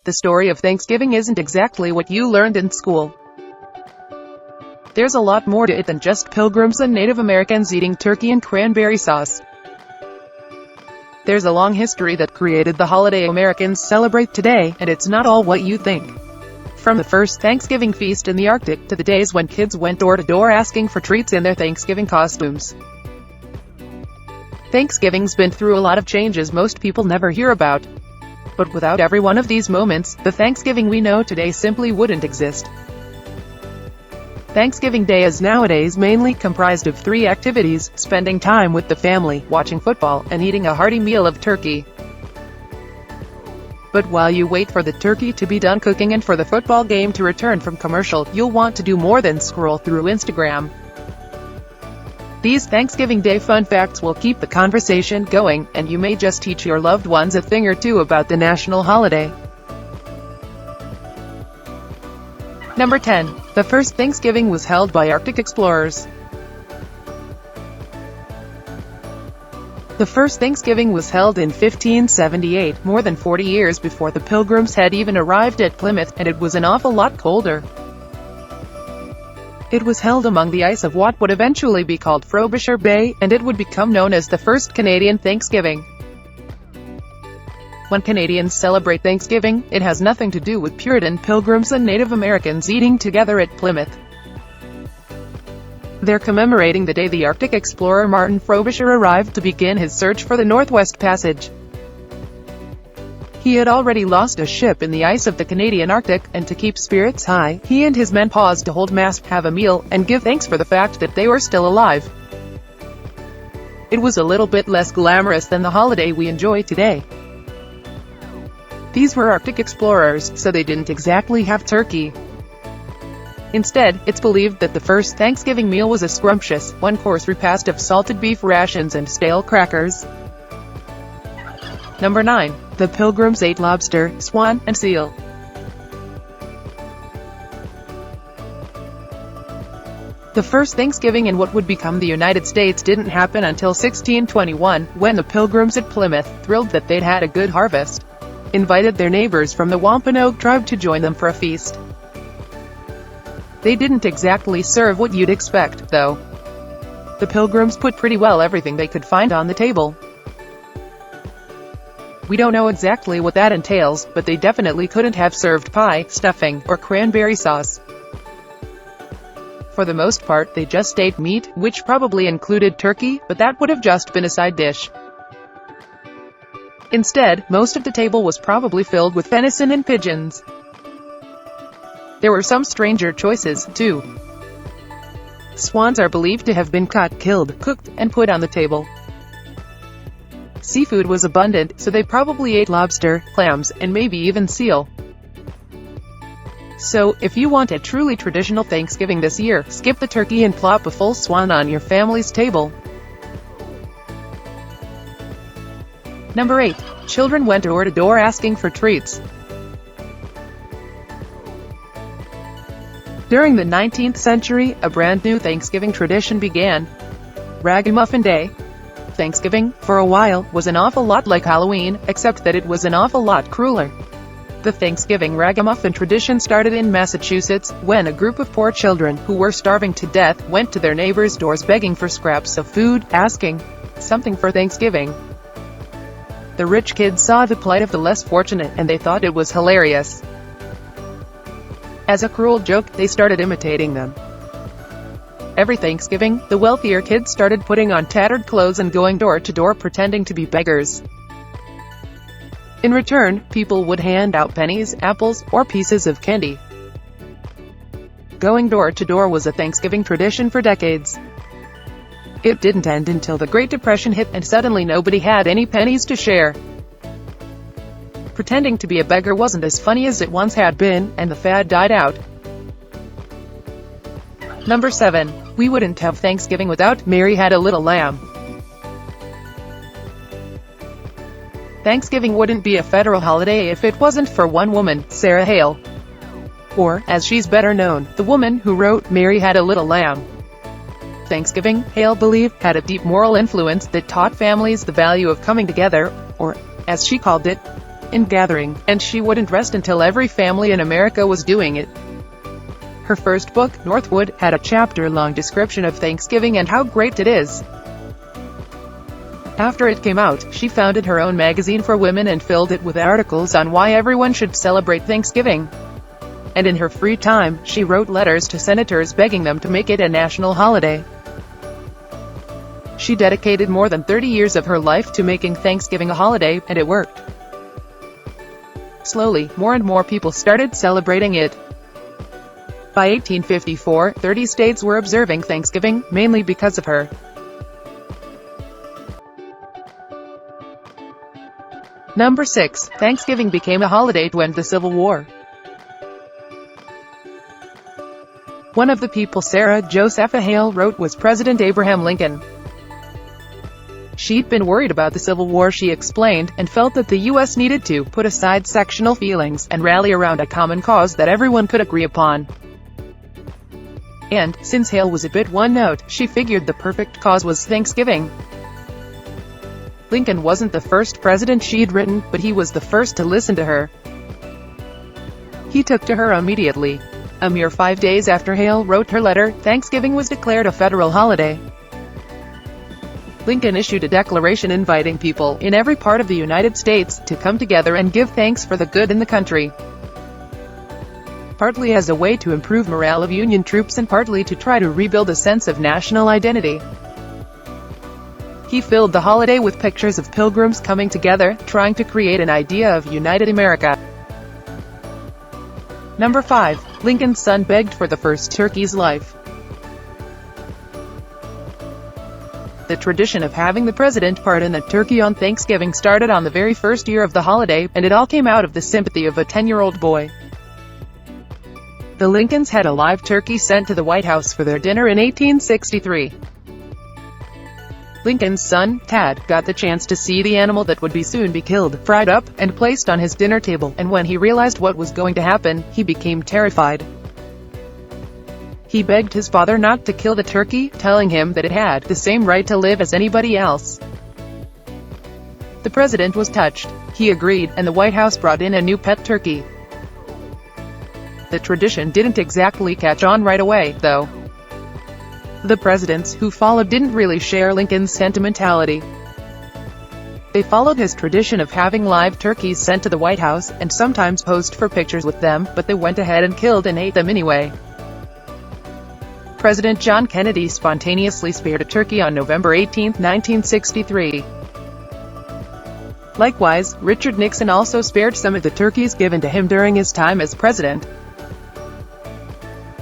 The story of Thanksgiving isn't exactly what you learned in school. There's a lot more to it than just Pilgrims and Native Americans eating turkey and cranberry sauce. There's a long history that created the holiday Americans celebrate today, and it's not all what you think. From the first Thanksgiving feast in the Arctic to the days when kids went door to door asking for treats in their Thanksgiving costumes. Thanksgiving's been through a lot of changes most people never hear about. But without every one of these moments, the Thanksgiving we know today simply wouldn't exist. Thanksgiving Day is nowadays mainly comprised of 3 activities: spending time with the family, watching football, and eating a hearty meal of turkey. But while you wait for the turkey to be done cooking and for the football game to return from commercial, you'll want to do more than scroll through Instagram. These Thanksgiving Day fun facts will keep the conversation going, and you may just teach your loved ones a thing or two about the national holiday. Number 10. The first Thanksgiving was held by Arctic explorers. The first Thanksgiving was held in 1578, more than 40 years before the Pilgrims had even arrived at Plymouth, and it was an awful lot colder. It was held among the ice of what would eventually be called Frobisher Bay, and it would become known as the first Canadian Thanksgiving. When Canadians celebrate Thanksgiving, it has nothing to do with Puritan Pilgrims and Native Americans eating together at Plymouth. They're commemorating the day the Arctic explorer Martin Frobisher arrived to begin his search for the Northwest Passage. He had already lost a ship in the ice of the Canadian Arctic, and to keep spirits high, he and his men paused to hold mass, have a meal, and give thanks for the fact that they were still alive. It was a little bit less glamorous than the holiday we enjoy today. These were Arctic explorers, so they didn't exactly have turkey. Instead, it's believed that the first Thanksgiving meal was a scrumptious, one-course repast of salted beef rations and stale crackers. Number 9. The Pilgrims ate lobster, swan, and seal. The first Thanksgiving in what would become the United States didn't happen until 1621, when the Pilgrims at Plymouth, thrilled that they'd had a good harvest, invited their neighbors from the Wampanoag tribe to join them for a feast. They didn't exactly serve what you'd expect, though. The Pilgrims put pretty well everything they could find on the table. We don't know exactly what that entails, but they definitely couldn't have served pie, stuffing, or cranberry sauce. For the most part, they just ate meat, which probably included turkey, but that would have just been a side dish. Instead, most of the table was probably filled with venison and pigeons. There were some stranger choices, too. Swans are believed to have been caught, killed, cooked, and put on the table. Seafood was abundant, so they probably ate lobster, clams, and maybe even seal. So, if you want a truly traditional Thanksgiving this year, skip the turkey and plop a full swan on your family's table. Number 8. Children went door to door asking for treats. During the 19th century, a brand new Thanksgiving tradition began: Ragamuffin Day. Thanksgiving, for a while, was an awful lot like Halloween, except that it was an awful lot crueler. The Thanksgiving ragamuffin tradition started in Massachusetts, when a group of poor children, who were starving to death, went to their neighbors' doors begging for scraps of food, asking something for Thanksgiving. The rich kids saw the plight of the less fortunate, and they thought it was hilarious. As a cruel joke, they started imitating them. Every Thanksgiving, the wealthier kids started putting on tattered clothes and going door to door pretending to be beggars. In return, people would hand out pennies, apples, or pieces of candy. Going door to door was a Thanksgiving tradition for decades. It didn't end until the Great Depression hit, and suddenly nobody had any pennies to share. Pretending to be a beggar wasn't as funny as it once had been, and the fad died out. Number 7. We wouldn't have Thanksgiving without Mary Had a Little Lamb. Thanksgiving wouldn't be a federal holiday if it wasn't for one woman, Sarah Hale. Or, as she's better known, the woman who wrote Mary Had a Little Lamb. Thanksgiving, Hale believed, had a deep moral influence that taught families the value of coming together, or, as she called it, in gathering, and she wouldn't rest until every family in America was doing it. Her first book, Northwood, had a chapter-long description of Thanksgiving and how great it is. After it came out, she founded her own magazine for women and filled it with articles on why everyone should celebrate Thanksgiving. And in her free time, she wrote letters to senators begging them to make it a national holiday. She dedicated more than 30 years of her life to making Thanksgiving a holiday, and it worked. Slowly, more and more people started celebrating it. By 1854, 30 states were observing Thanksgiving, mainly because of her. Number 6. Thanksgiving became a holiday to end the Civil War. One of the people Sarah Josepha Hale wrote was President Abraham Lincoln. She'd been worried about the Civil War, she explained, and felt that the U.S. needed to put aside sectional feelings and rally around a common cause that everyone could agree upon. And, since Hale was a bit one-note, she figured the perfect cause was Thanksgiving. Lincoln wasn't the first president she'd written, but he was the first to listen to her. He took to her immediately. A mere 5 days after Hale wrote her letter, Thanksgiving was declared a federal holiday. Lincoln issued a declaration inviting people in every part of the United States to come together and give thanks for the good in the country. Partly as a way to improve morale of Union troops and partly to try to rebuild a sense of national identity. He filled the holiday with pictures of pilgrims coming together, trying to create an idea of united America. Number 5. Lincoln's son begged for the first turkey's life. The tradition of having the president pardon a turkey on Thanksgiving started on the very first year of the holiday, and it all came out of the sympathy of a 10-year-old boy. The Lincolns had a live turkey sent to the White House for their dinner in 1863. Lincoln's son, Tad, got the chance to see the animal that would soon be killed, fried up, and placed on his dinner table, and when he realized what was going to happen, he became terrified. He begged his father not to kill the turkey, telling him that it had the same right to live as anybody else. The president was touched. He agreed, and the White House brought in a new pet turkey. The tradition didn't exactly catch on right away, though. The presidents who followed didn't really share Lincoln's sentimentality. They followed his tradition of having live turkeys sent to the White House, and sometimes posed for pictures with them, but they went ahead and killed and ate them anyway. President John Kennedy spontaneously spared a turkey on November 18, 1963. Likewise, Richard Nixon also spared some of the turkeys given to him during his time as president.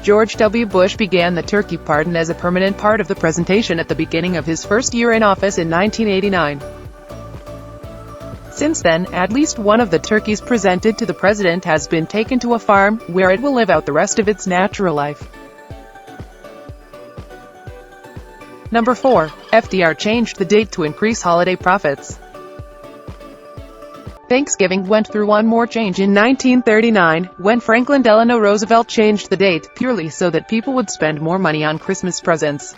George W. Bush began the turkey pardon as a permanent part of the presentation at the beginning of his first year in office in 1989. Since then, at least one of the turkeys presented to the president has been taken to a farm, where it will live out the rest of its natural life. Number 4. FDR changed the date to increase holiday profits. Thanksgiving went through one more change in 1939, when Franklin Delano Roosevelt changed the date, purely so that people would spend more money on Christmas presents.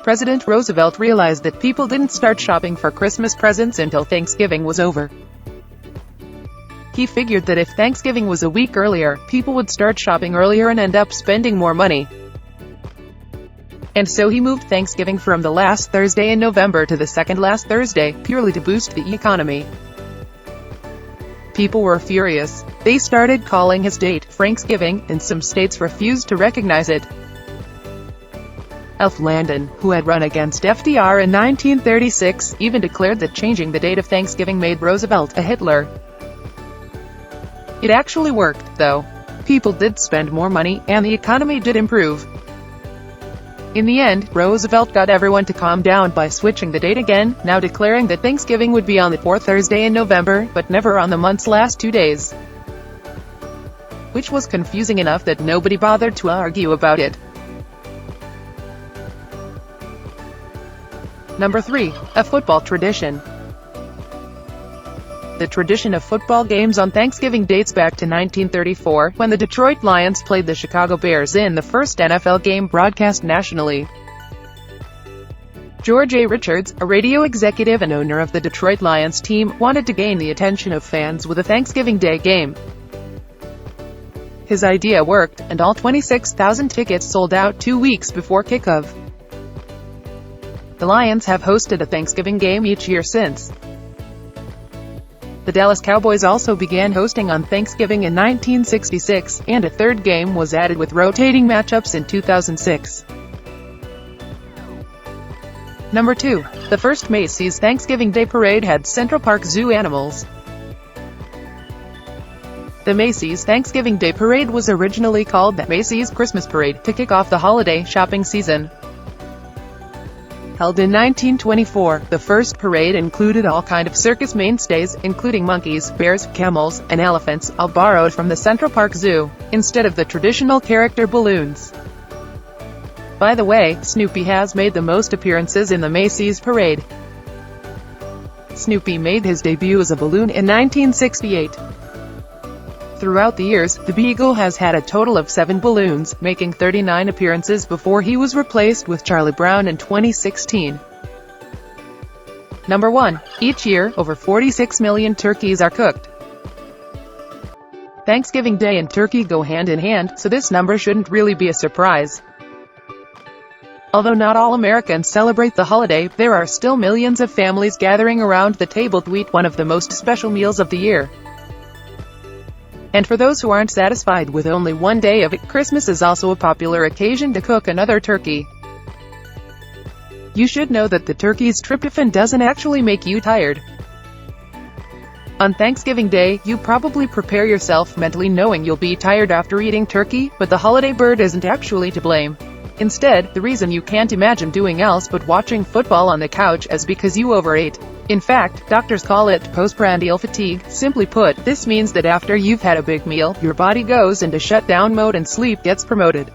President Roosevelt realized that people didn't start shopping for Christmas presents until Thanksgiving was over. He figured that if Thanksgiving was a week earlier, people would start shopping earlier and end up spending more money. And so he moved Thanksgiving from the last Thursday in November to the second last Thursday, purely to boost the economy. People were furious. They started calling his date Franksgiving, and some states refused to recognize it. Alf Landon, who had run against FDR in 1936, even declared that changing the date of Thanksgiving made Roosevelt a Hitler. It actually worked, though. People did spend more money, and the economy did improve. In the end, Roosevelt got everyone to calm down by switching the date again, now declaring that Thanksgiving would be on the fourth Thursday in November, but never on the month's last 2 days. Which was confusing enough that nobody bothered to argue about it. Number 3. A football tradition. The tradition of football games on Thanksgiving dates back to 1934, when the Detroit Lions played the Chicago Bears in the first NFL game broadcast nationally. George A. Richards, a radio executive and owner of the Detroit Lions team, wanted to gain the attention of fans with a Thanksgiving Day game. His idea worked, and all 26,000 tickets sold out 2 weeks before kickoff. The Lions have hosted a Thanksgiving game each year since. The Dallas Cowboys also began hosting on Thanksgiving in 1966, and a third game was added with rotating matchups in 2006. Number 2. The first Macy's Thanksgiving Day Parade had Central Park Zoo animals. The Macy's Thanksgiving Day Parade was originally called the Macy's Christmas Parade to kick off the holiday shopping season. Held in 1924, the first parade included all kinds of circus mainstays, including monkeys, bears, camels, and elephants, all borrowed from the Central Park Zoo, instead of the traditional character balloons. By the way, Snoopy has made the most appearances in the Macy's parade. Snoopy made his debut as a balloon in 1968. Throughout the years, the Beagle has had a total of 7 balloons, making 39 appearances before he was replaced with Charlie Brown in 2016. Number 1. Each year, over 46 million turkeys are cooked. Thanksgiving Day and turkey go hand in hand, so this number shouldn't really be a surprise. Although not all Americans celebrate the holiday, there are still millions of families gathering around the table to eat one of the most special meals of the year. And for those who aren't satisfied with only one day of it, Christmas is also a popular occasion to cook another turkey. You should know that the turkey's tryptophan doesn't actually make you tired. On Thanksgiving Day, you probably prepare yourself mentally knowing you'll be tired after eating turkey, but the holiday bird isn't actually to blame. Instead, the reason you can't imagine doing else but watching football on the couch is because you overate. In fact, doctors call it postprandial fatigue. Simply put, this means that after you've had a big meal, your body goes into shutdown mode and sleep gets promoted.